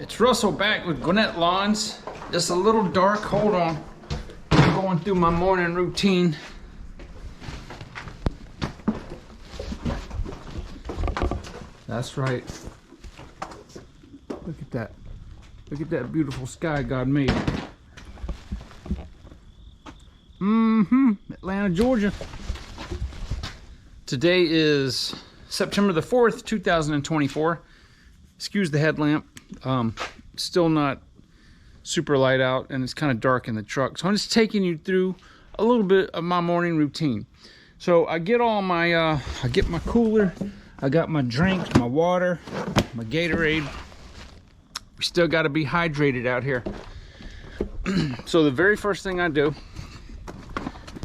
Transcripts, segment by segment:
It's Russell back with Gwinnett Lawns. Just a little dark, hold on. I'm going through my morning routine. That's right. Look at that. Look at that beautiful sky God made. Atlanta, Georgia. Today is September the 4th, 2024. Excuse the headlamp. Still not super light out and it's kind of dark in the truck. So I'm just taking you through a little bit of my morning routine. So I get all my, I get my cooler. I got my drinks, my water, my Gatorade. We still got to be hydrated out here. So the very first thing I do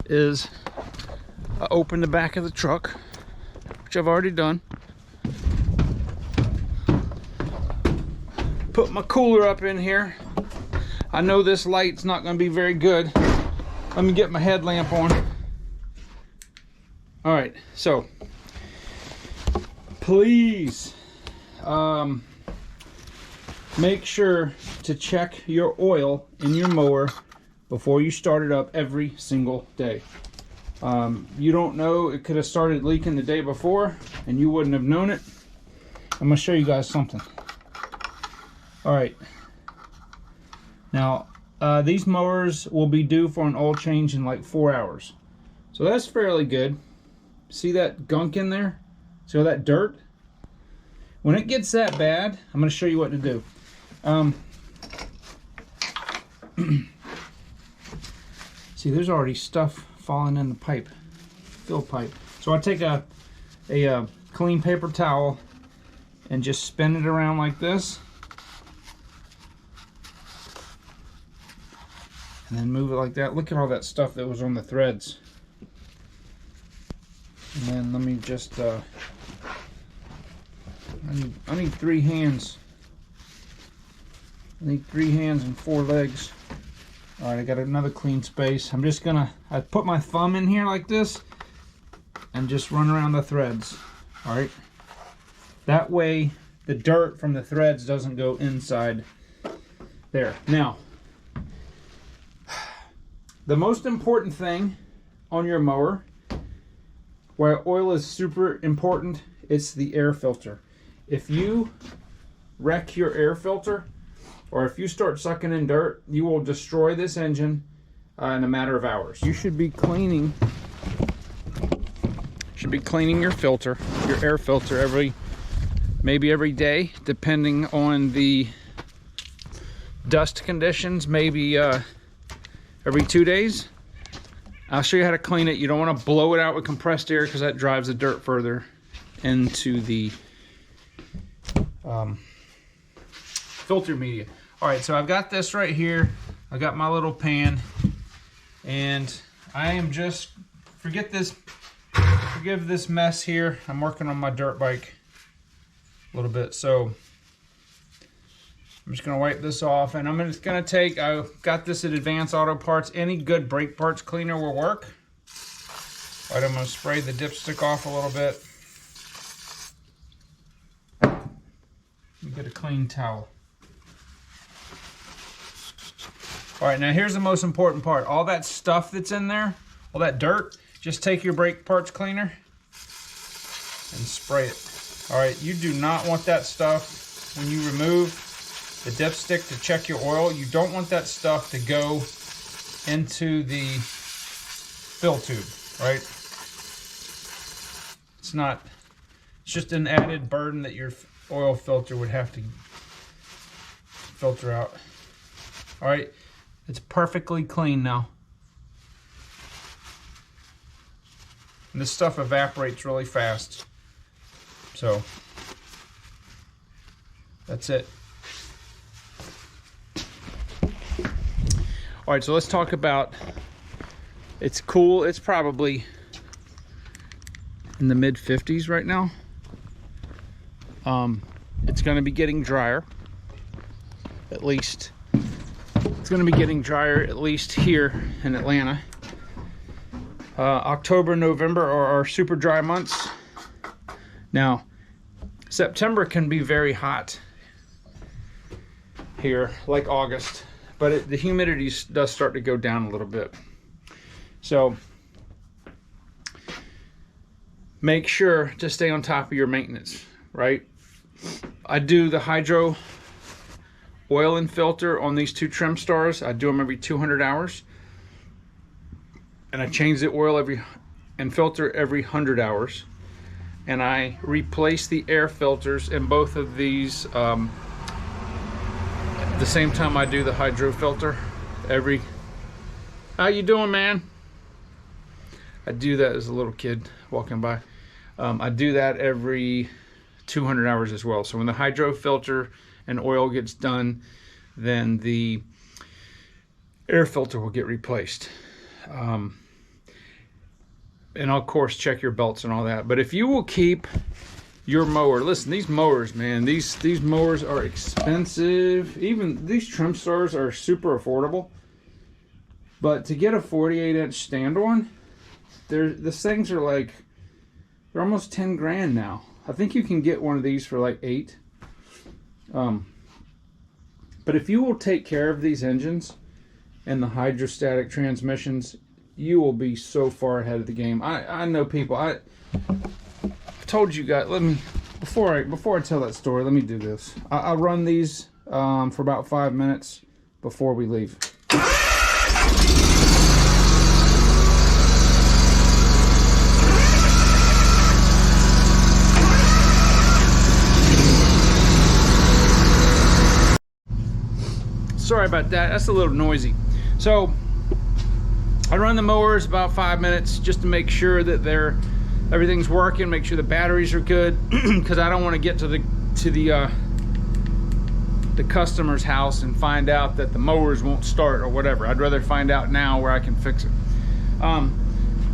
is I open the back of the truck, which I've already done. Put my cooler up in here. I know this light's not going to be very good. Let me get my headlamp on. All right, so please make sure to check your oil in your mower before you start it up every single day. You don't know, it could have started leaking the day before and you wouldn't have known it. I'm gonna show you guys something. All right, now these mowers will be due for an oil change in like 4 hours, so that's fairly good. See that gunk in there? See all that dirt? When it gets that bad, I'm going to show you what to do. See, there's already stuff falling in the pipe, fill pipe. So I take a clean paper towel and just spin it around like this. And then move it like that. Look at all that stuff that was on the threads. And then let me just, I need 3 hands. I need 3 hands and 4 legs. All right, I got another clean space. I'm just gonna, I put my thumb in here like this and just run around the threads. All right. That way the dirt from the threads doesn't go inside there. Now, the most important thing on your mower, where oil is super important, it's the air filter. If you wreck your air filter, or if you start sucking in dirt, you will destroy this engine in a matter of hours. You should be cleaning your filter, your air filter maybe every day, depending on the dust conditions, maybe every 2 days. I'll show you how to clean it. You don't want to blow it out with compressed air because that drives the dirt further into the filter media. All right, so I've got this right here. I've got my little pan, and I am just, forgive this mess here. I'm working on my dirt bike a little bit, so I'm just gonna wipe this off, and I'm just gonna take, I've got this at Advanced Auto Parts. Any good brake parts cleaner will work. All right, I'm gonna spray the dipstick off a little bit. Let me get a clean towel. All right, now here's the most important part. All that stuff that's in there, all that dirt, just take your brake parts cleaner and spray it. All right, you do not want that stuff when you remove the dipstick to check your oil. You don't want that stuff to go into the fill tube, right? It's just an added burden that your oil filter would have to filter out. All right, it's perfectly clean now. And this stuff evaporates really fast. So that's it. All right, so let's talk about, it's cool. It's probably in the mid 50s right now. It's going to be getting drier, at least. It's going to be getting drier, at least here in Atlanta. October, November are our super dry months. Now, September can be very hot. here, like August, but the humidity does start to go down a little bit. So make sure to stay on top of your maintenance, right? I do the hydro oil and filter on these two trim stars. I do them every 200 hours. And I change the oil and filter every 100 hours. And I replace the air filters in both of these at the same time I do the hydro filter. How you doing, man? I do that as a little kid walking by. I do that every 200 hours as well. So when the hydro filter and oil gets done, then the air filter will get replaced. And of course check your belts and all that. But if you will keep your mower, listen, these mowers, man, these mowers are expensive. Even these trim stars are super affordable. But to get a 48-inch stand on, these things are like, they're almost 10 grand now. I think you can get one of these for like 8. But if you will take care of these engines and the hydrostatic transmissions, you will be so far ahead of the game. I know people. I told you guys. Before I tell that story, let me do this. I run these for about 5 minutes before we leave. Sorry about that. That's a little noisy. So I run the mowers about 5 minutes just to make sure that everything's working, make sure the batteries are good, because I don't want to get to the customer's house and find out that the mowers won't start or whatever. I'd rather find out now where I can fix it.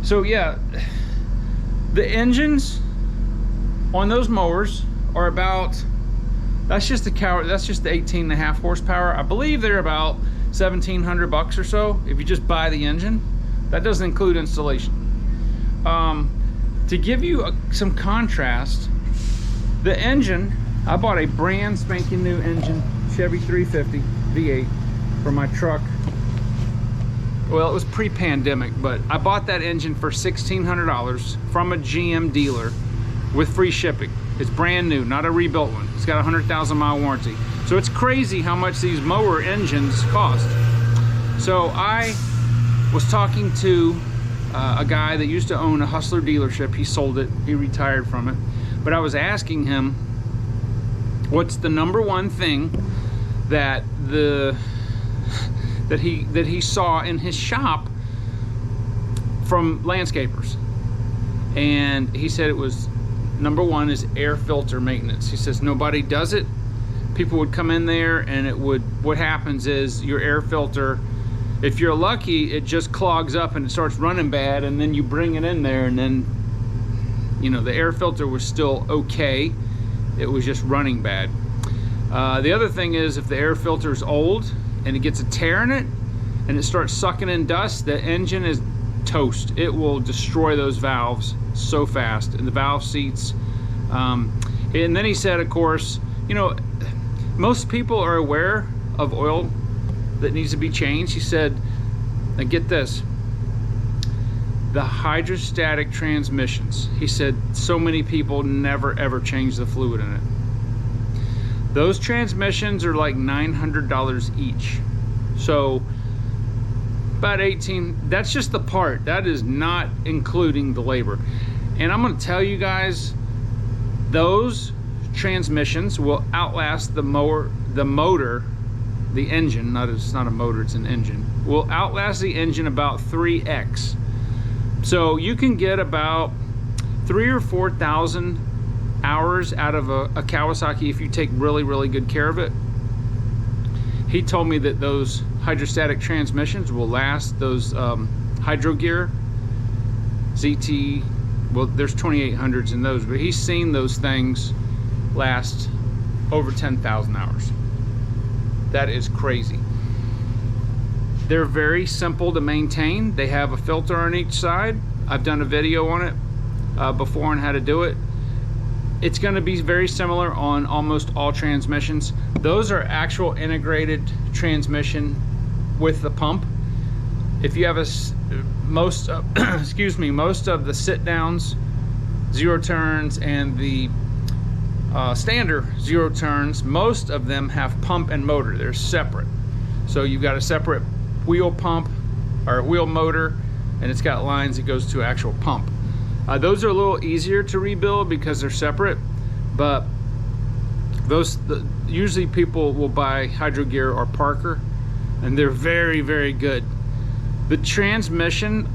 So yeah, the engines on those mowers are about, that's just the 18.5 horsepower. I believe they're about $1,700 or so if you just buy the engine. That doesn't include installation. To give you some contrast, the engine, I bought a brand spanking new engine, Chevy 350 V8 for my truck. Well, it was pre-pandemic, but I bought that engine for $1,600 from a GM dealer with free shipping. It's brand new, not a rebuilt one. It's got a 100,000-mile warranty. So it's crazy how much these mower engines cost. So I was talking to a guy that used to own a Hustler dealership. He sold it, he retired from it. But I was asking him, what's the number one thing that he saw in his shop from landscapers? And he said it was, number one is air filter maintenance. He says nobody does it. People would come in there and what happens is your air filter, if you're lucky, it just clogs up and it starts running bad, and then you bring it in there and then, you know, the air filter was still okay. It was just running bad. The other thing is, if the air filter is old and it gets a tear in it and it starts sucking in dust, the engine is toast. It will destroy those valves so fast, and the valve seats. And then he said, of course, you know, most people are aware of oil that needs to be changed. He said, and get this, the hydrostatic transmissions. He said so many people never ever change the fluid in it. Those transmissions are like $900 each. So about 18, that's just the part. That is not including the labor. And I'm gonna tell you guys, those transmissions will outlast the motor, the engine, it's not a motor, it's an engine, will outlast the engine about 3x. So you can get about 3,000 or 4,000 hours out of a Kawasaki if you take really, really good care of it. He told me that those hydrostatic transmissions will last, those Hydro Gear ZT, well, there's 2800s in those, but he's seen those things last over 10,000 hours. That is crazy. They're very simple to maintain. They have a filter on each side. I've done a video on it before on how to do it. it's going to be very similar on almost all transmissions. Those are actual integrated transmission with the pump. If you have most of, excuse me, most of the sit downs, 0 turns, and the standard 0 turns, most of them have pump and motor. They're separate. So you've got a separate wheel pump or wheel motor, and it's got lines that goes to actual pump. Those are a little easier to rebuild because they're separate, but usually people will buy Hydrogear or Parker, and they're very, very good. The transmission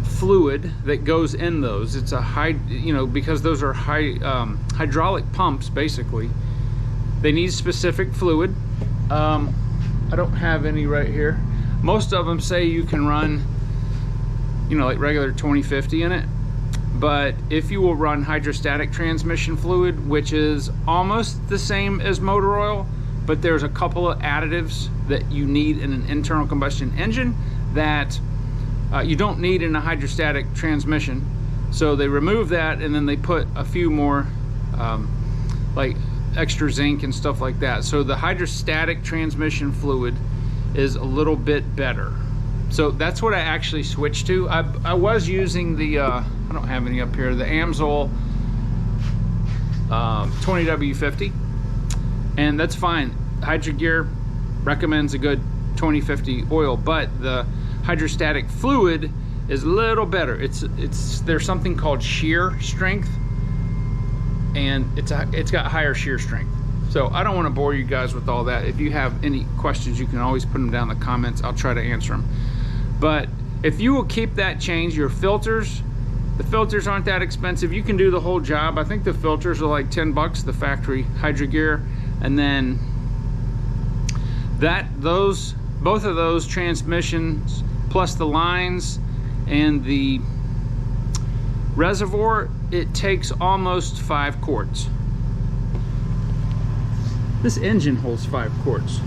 fluid that goes in those, it's a high, you know, because those are hydraulic pumps basically. They need specific fluid. I don't have any right here. Most of them say you can run, you know, like regular 2050 in it, but if you will run hydrostatic transmission fluid, which is almost the same as motor oil, but there's a couple of additives that you need in an internal combustion engine that you don't need in a hydrostatic transmission. So they remove that, and then they put a few more like extra zinc and stuff like that. So the hydrostatic transmission fluid is a little bit better. So that's what I actually switched to. I was using the, I don't have any up here, the Amsoil 20W50, and that's fine. Hydrogear recommends a good 2050 oil, but the hydrostatic fluid is a little better. There's something called shear strength, and it's got higher shear strength. So I don't want to bore you guys with all that. If you have any questions, you can always put them down in the comments. I'll try to answer them. But if you will keep that change, your filters, the filters aren't that expensive. You can do the whole job. I think the filters are like 10 bucks, the factory Hydrogear, and then both of those transmissions plus the lines and the reservoir, it takes almost 5 quarts. This engine holds 5 quarts.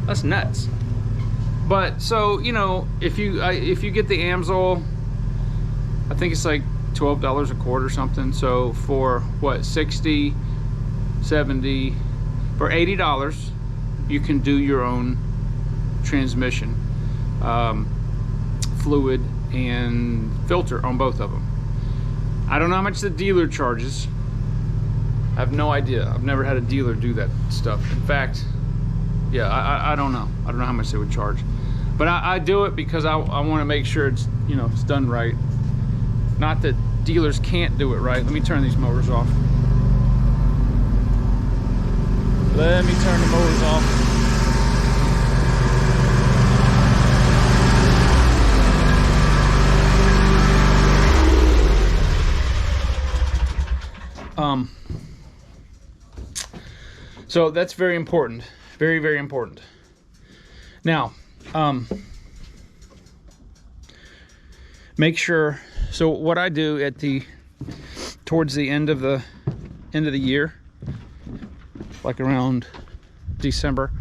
That's nuts. But so, you know, if you get the Amsoil, I think it's like $12 a quart or something. So for what, 60, 70, for $80, you can do your own transmission, fluid and filter on both of them. I don't know how much the dealer charges. I have no idea. I've never had a dealer do that stuff. In fact, yeah, I don't know. I don't know how much they would charge. But I do it because I want to make sure it's, you know, it's done right. Not that dealers can't do it right. Let me turn these motors off. Let me turn the motors off. So that's very important. Very, very important. Now, make sure, so what I do towards the end of the year, like around December,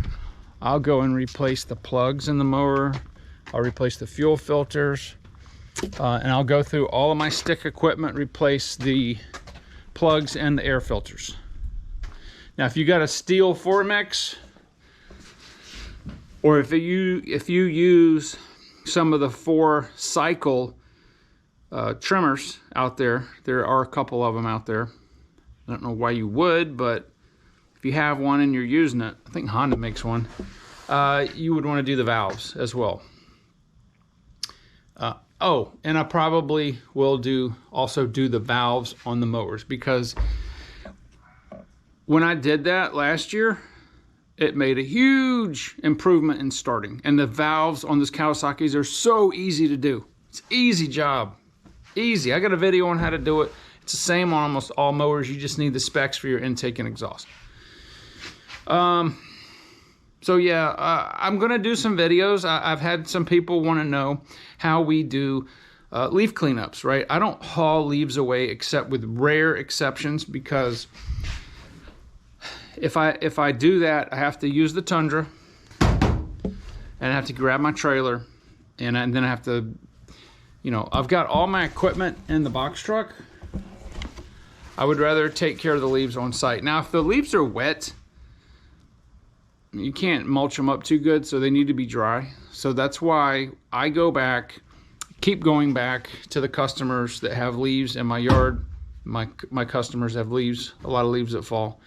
I'll go and replace the plugs in the mower. I'll replace the fuel filters, and I'll go through all of my stick equipment, replace the plugs and the air filters. Now, if you got a steel Formex, or if you use some of the 4-cycle trimmers out there are a couple of them out there. I don't know why you would, but if you have one and you're using it, I think Honda makes one, you would want to do the valves as well. Oh, and I probably will also do the valves on the mowers, because when I did that last year, it made a huge improvement in starting. And the valves on this Kawasaki's are so easy to do. It's an easy job. Easy. I got a video on how to do it. It's the same on almost all mowers. You just need the specs for your intake and exhaust. So yeah, I'm gonna do some videos. I've had some people want to know how we do leaf cleanups, right? I don't haul leaves away except with rare exceptions, because if I do that, I have to use the Tundra, and I have to grab my trailer, and then I have to, you know, I've got all my equipment in the box truck, I would rather take care of the leaves on site. Now, if the leaves are wet, you can't mulch them up too good, so they need to be dry. So that's why I go back, keep going back to the customers that have leaves in my yard. My customers have leaves, a lot of leaves that fall,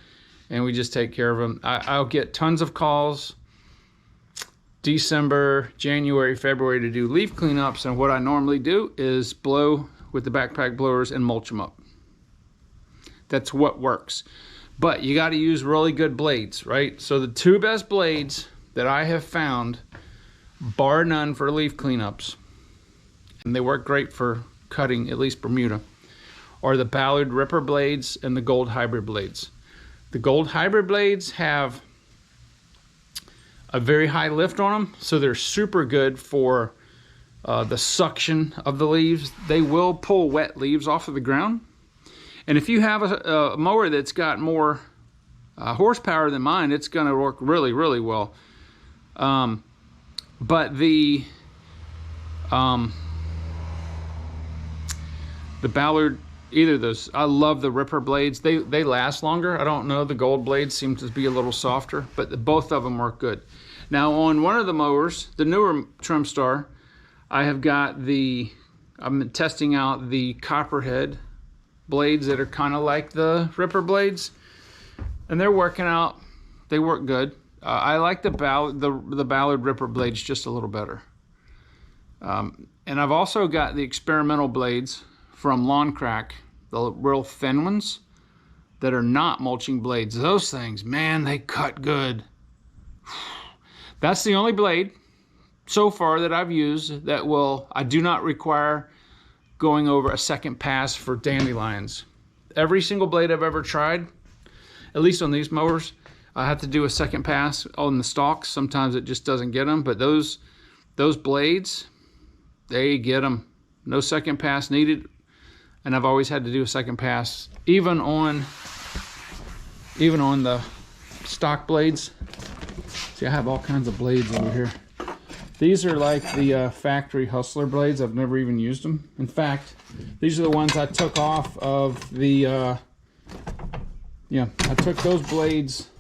and we just take care of them. I'll get tons of calls December, January, February to do leaf cleanups, and what I normally do is blow with the backpack blowers and mulch them up. That's what works. But you got to use really good blades, right? So the two best blades that I have found, bar none, for leaf cleanups, and they work great for cutting, at least Bermuda, are the Ballard Ripper blades and the Gold Hybrid blades. The Gold Hybrid blades have a very high lift on them, so they're super good for the suction of the leaves. They will pull wet leaves off of the ground. And if you have a mower that's got more horsepower than mine, it's going to work really, really well. But the Ballard, either of those, I love the Ripper blades. They last longer. I don't know, the Gold blades seem to be a little softer, but both of them work good. Now on one of the mowers, the newer Trimstar, I have got I'm testing out the Copperhead blades that are kind of like the Ripper blades, and they're working out. They work good. I like the Ballard Ripper blades just a little better. And I've also got the experimental blades from Lawn Crack, the real thin ones that are not mulching blades. Those things, man, they cut good. That's the only blade so far that I've used that I do not require going over a second pass for dandelions. Every single blade I've ever tried, at least on these mowers, I have to do a second pass on the stalks. Sometimes it just doesn't get them, but those blades, they get them. No second pass needed, and I've always had to do a second pass, even on the stock blades. See, I have all kinds of blades over here. These are like the factory Hustler blades. I've never even used them. In fact, these are the ones I took off of the, I took those blades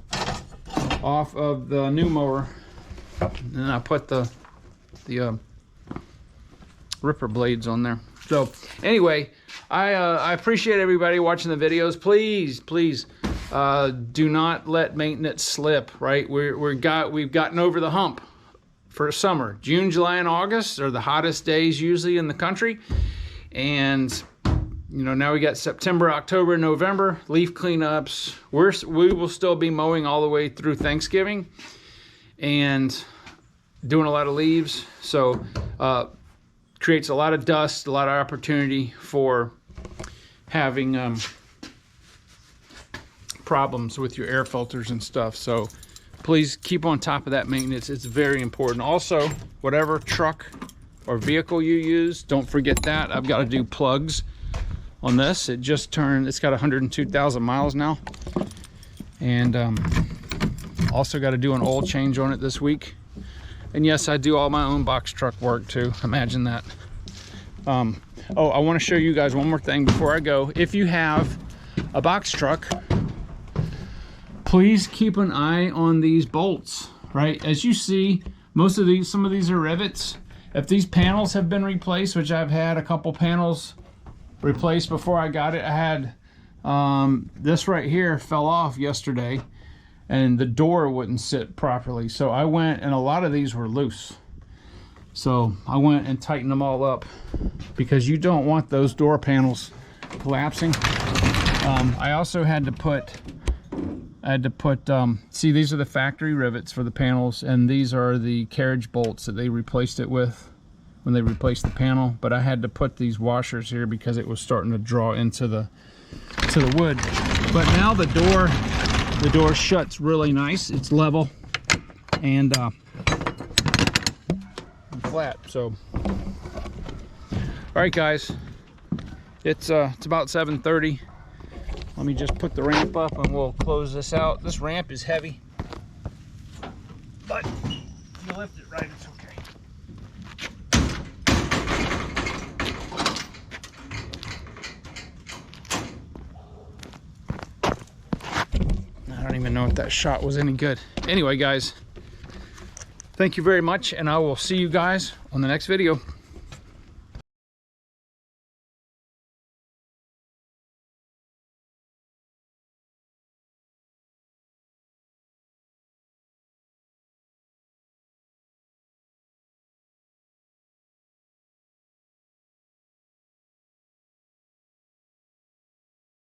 off of the new mower, and I put the Ripper blades on there. So anyway, I appreciate everybody watching the videos. Please do not let maintenance slip, right? We've gotten over the hump for summer. June, July, and August are the hottest days usually in the country. And now we got September, October, November, leaf cleanups. We will still be mowing all the way through Thanksgiving and doing a lot of leaves. So creates a lot of dust, a lot of opportunity for having problems with your air filters and stuff. So please keep on top of that maintenance. It's very important. Also, whatever truck or vehicle you use, don't forget that. I've got to do plugs on this. It's got 102,000 miles now. And also got to do an oil change on it this week. And yes, I do all my own box truck work too. Imagine that. I want to show you guys one more thing before I go. If you have a box truck, please keep an eye on these bolts, right? As you see, some of these are rivets. If these panels have been replaced, which I've had a couple panels replaced before I got it. I had this right here fell off yesterday, and the door wouldn't sit properly. So I went, and a lot of these were loose. So I went and tightened them all up because you don't want those door panels collapsing. I also had to put, see, these are the factory rivets for the panels, and these are the carriage bolts that they replaced it with when they replaced the panel. But I had to put these washers here because it was starting to draw into the wood. But now the door shuts really nice. It's level and flat. So all right, guys, it's about 7:30. Let me just put the ramp up and we'll close this out. This ramp is heavy, but if you lift it right, it's okay. don't even know if that shot was any good. Anyway, guys, thank you very much, and I will see you guys on the next video.